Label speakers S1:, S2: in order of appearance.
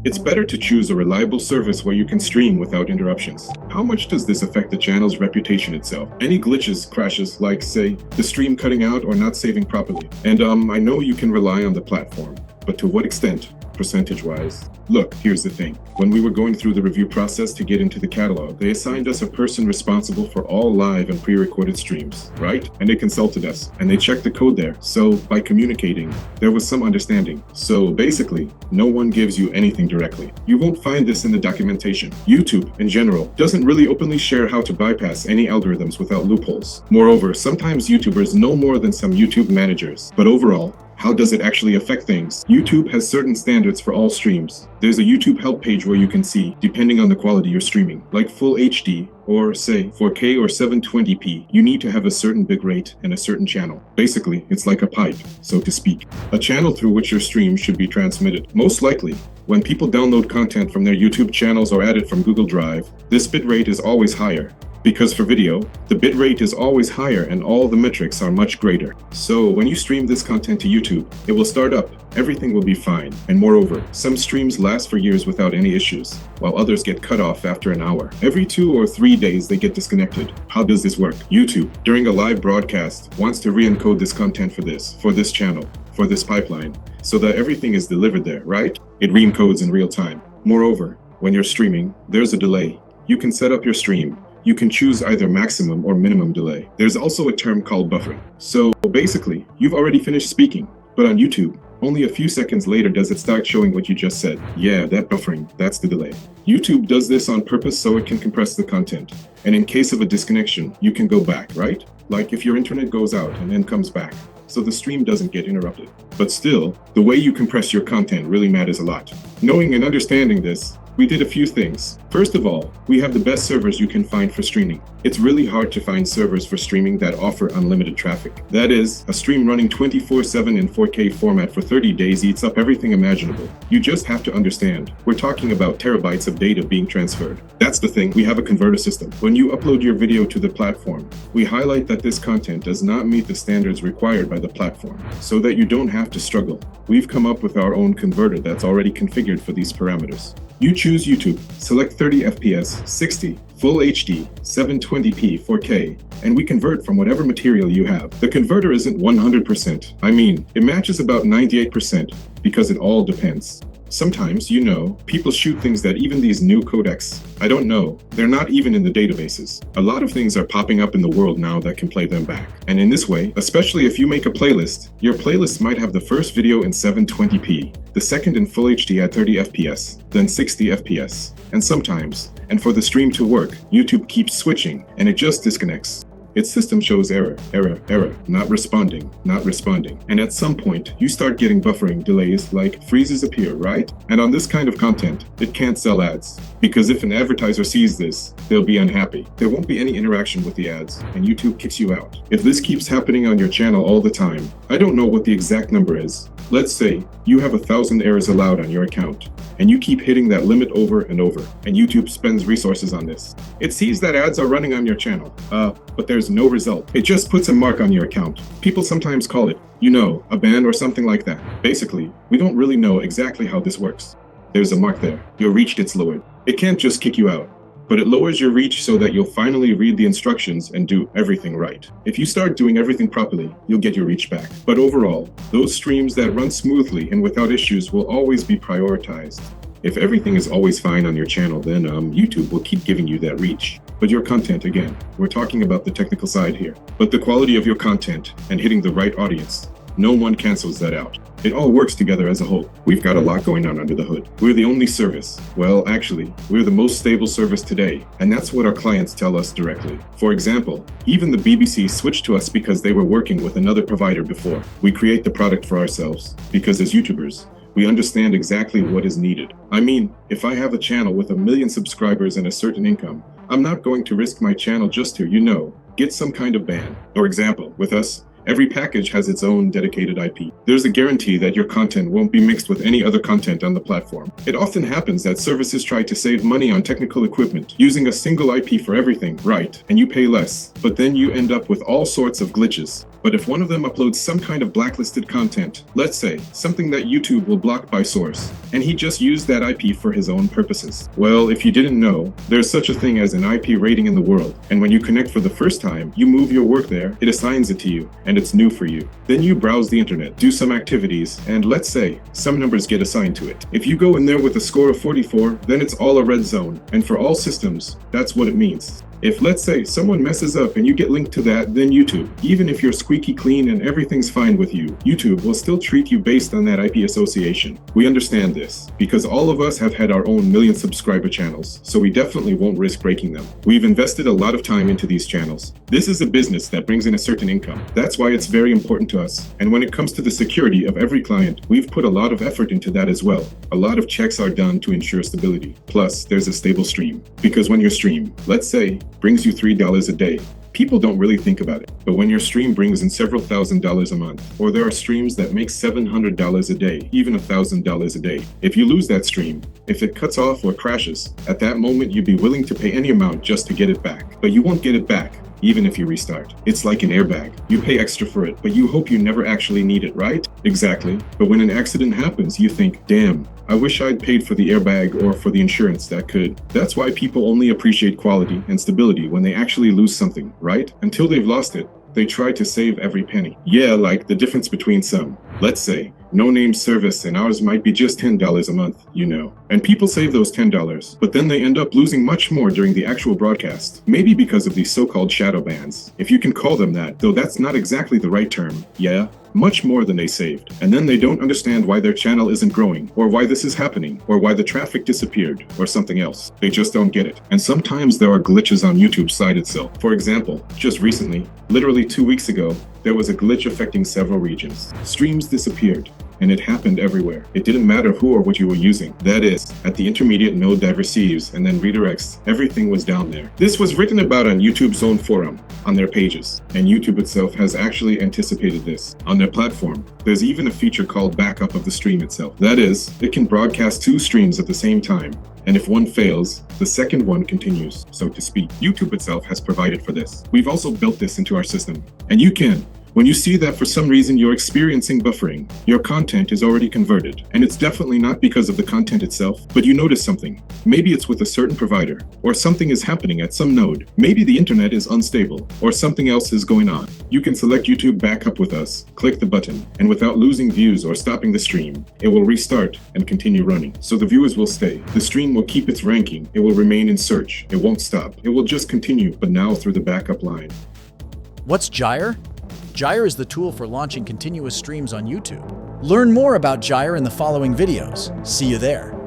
S1: It's better to choose a reliable service where you can stream without interruptions. How much does this affect the channel's reputation itself? Any glitches, crashes, like say, the stream cutting out or not saving properly? And I know you can rely on the platform, but to what extent? Percentage-wise. Look, here's the thing. When we were going through the review process to get into the catalog, they assigned us a person responsible for all live and pre-recorded streams, right? And they consulted us, and they checked the code there. So, by communicating, there was some understanding. So, basically, no one gives you anything directly. You won't find this in the documentation. YouTube, in general, doesn't really openly share how to bypass any algorithms without loopholes. Moreover, sometimes YouTubers know more than some YouTube managers. But overall, how does it actually affect things? YouTube has certain standards for all streams. There's a YouTube help page where you can see, depending on the quality you're streaming, like full HD or say 4K or 720p, you need to have a certain bitrate and a certain channel. Basically, it's like a pipe, so to speak. A channel through which your stream should be transmitted. Most likely, when people download content from their YouTube channels or add it from Google Drive, this bitrate is always higher. Because for video, the bitrate is always higher and all the metrics are much greater. So when you stream this content to YouTube, it will start up, everything will be fine. And moreover, some streams last for years without any issues, while others get cut off after an hour. Every 2 or 3 days they get disconnected. How does this work? YouTube, during a live broadcast, wants to re-encode this content for this channel, for this pipeline, so that everything is delivered there, right? It re-encodes in real time. Moreover, when you're streaming, there's a delay. You can set up your stream. You can choose either maximum or minimum delay. There's also a term called buffering. So basically, you've already finished speaking, but on YouTube, only a few seconds later does it start showing what you just said. Yeah, that buffering, that's the delay. YouTube does this on purpose so it can compress the content. And in case of a disconnection, you can go back, right? Like if your internet goes out and then comes back, so the stream doesn't get interrupted. But still, the way you compress your content really matters a lot. Knowing and understanding this, we did a few things. First of all, we have the best servers you can find for streaming. It's really hard to find servers for streaming that offer unlimited traffic. That is, a stream running 24/7 in 4K format for 30 days eats up everything imaginable. You just have to understand, we're talking about terabytes of data being transferred. That's the thing, we have a converter system. When you upload your video to the platform, we highlight that this content does not meet the standards required by the platform, so that you don't have to struggle. We've come up with our own converter that's already configured for these parameters. You choose YouTube, select 30 FPS, 60, Full HD, 720p, 4K, and we convert from whatever material you have. The converter isn't 100%. I mean, it matches about 98% because it all depends. Sometimes, you know, people shoot things that even these new codecs, I don't know, they're not even in the databases. A lot of things are popping up in the world now that can play them back. And in this way, especially if you make a playlist, your playlist might have the first video in 720p, the second in Full HD at 30 FPS, then 60 FPS. And sometimes, and for the stream to work, YouTube keeps switching and it just disconnects. Its system shows error, not responding. And at some point, you start getting buffering delays like freezes appear, right? And on this kind of content, it can't sell ads. Because if an advertiser sees this, they'll be unhappy. There won't be any interaction with the ads, and YouTube kicks you out. If this keeps happening on your channel all the time, I don't know what the exact number is. Let's say you have 1,000 errors allowed on your account, and you keep hitting that limit over and over, and YouTube spends resources on this. It sees that ads are running on your channel, but there's no result. It just puts a mark on your account. People sometimes call it, you know, a ban or something like that. Basically, we don't really know exactly how this works. There's a mark there. Your reach gets lowered. It can't just kick you out, but it lowers your reach so that you'll finally read the instructions and do everything right. If you start doing everything properly, you'll get your reach back. But overall, those streams that run smoothly and without issues will always be prioritized. If everything is always fine on your channel, then YouTube will keep giving you that reach. But your content, again, we're talking about the technical side here. But the quality of your content and hitting the right audience, no one cancels that out. It all works together as a whole. We've got a lot going on under the hood. We're the only service. Well, actually, we're the most stable service today, and that's what our clients tell us directly. For example, even the BBC switched to us because they were working with another provider before. We create the product for ourselves, because as YouTubers, we understand exactly what is needed. I mean, if I have a channel with 1 million subscribers and a certain income, I'm not going to risk my channel just to, you know, get some kind of ban. For example, with us, every package has its own dedicated IP. There's a guarantee that your content won't be mixed with any other content on the platform. It often happens that services try to save money on technical equipment, using a single IP for everything, right, and you pay less, but then you end up with all sorts of glitches. But if one of them uploads some kind of blacklisted content, let's say something that YouTube will block by source, and he just used that IP for his own purposes. Well, if you didn't know, there's such a thing as an IP rating in the world, and when you connect for the first time, you move your work there, it assigns it to you, and it's new for you. Then you browse the internet, do some activities, and let's say some numbers get assigned to it. If you go in there with a score of 44, then it's all a red zone, and for all systems, that's what it means. If, let's say, someone messes up and you get linked to that, then YouTube, even if you're squeaky clean and everything's fine with you, YouTube will still treat you based on that IP association. We understand this, because all of us have had our own million subscriber channels, so we definitely won't risk breaking them. We've invested a lot of time into these channels. This is a business that brings in a certain income. That's why it's very important to us. And when it comes to the security of every client, we've put a lot of effort into that as well. A lot of checks are done to ensure stability. Plus, there's a stable stream. Because when your stream, let's say, brings you $3 a day, people don't really think about it. But when your stream brings in several $1,000s a month, or there are streams that make $700 a day, even $1,000 a day, if you lose that stream, if it cuts off or crashes, at that moment you'd be willing to pay any amount just to get it back. But you won't get it back, even if you restart. It's like an airbag. You pay extra for it, but you hope you never actually need it, right? Exactly. But when an accident happens, you think, damn, I wish I'd paid for the airbag or for the insurance that could. That's why people only appreciate quality and stability when they actually lose something, right? Until they've lost it, they try to save every penny. Yeah, like the difference between some, let's say, no-name service and ours might be just $10 a month, you know. And people save those $10, but then they end up losing much more during the actual broadcast. Maybe because of these so-called shadow bans. If you can call them that, though that's not exactly the right term. Yeah, much more than they saved. And then they don't understand why their channel isn't growing, or why this is happening, or why the traffic disappeared, or something else. They just don't get it. And sometimes there are glitches on YouTube's site itself. For example, just recently, literally 2 weeks ago, there was a glitch affecting several regions. Streams disappeared. And it happened everywhere. It didn't matter who or what you were using. That is, at the intermediate node that receives and then redirects, everything was down there. This was written about on YouTube's own forum, on their pages, and YouTube itself has actually anticipated this. On their platform, there's even a feature called backup of the stream itself. That is, it can broadcast 2 streams at the same time, and if one fails, the second one continues, so to speak. YouTube itself has provided for this. We've also built this into our system, and you can. When you see that for some reason you're experiencing buffering, your content is already converted. And it's definitely not because of the content itself, but you notice something. Maybe it's with a certain provider, or something is happening at some node. Maybe the internet is unstable, or something else is going on. You can select YouTube Backup with us, click the button, and without losing views or stopping the stream, it will restart and continue running. So the viewers will stay. The stream will keep its ranking. It will remain in search. It won't stop. It will just continue, but now through the backup line.
S2: What's Gyre? Gyre is the tool for launching continuous streams on YouTube. Learn more about Gyre in the following videos. See you there.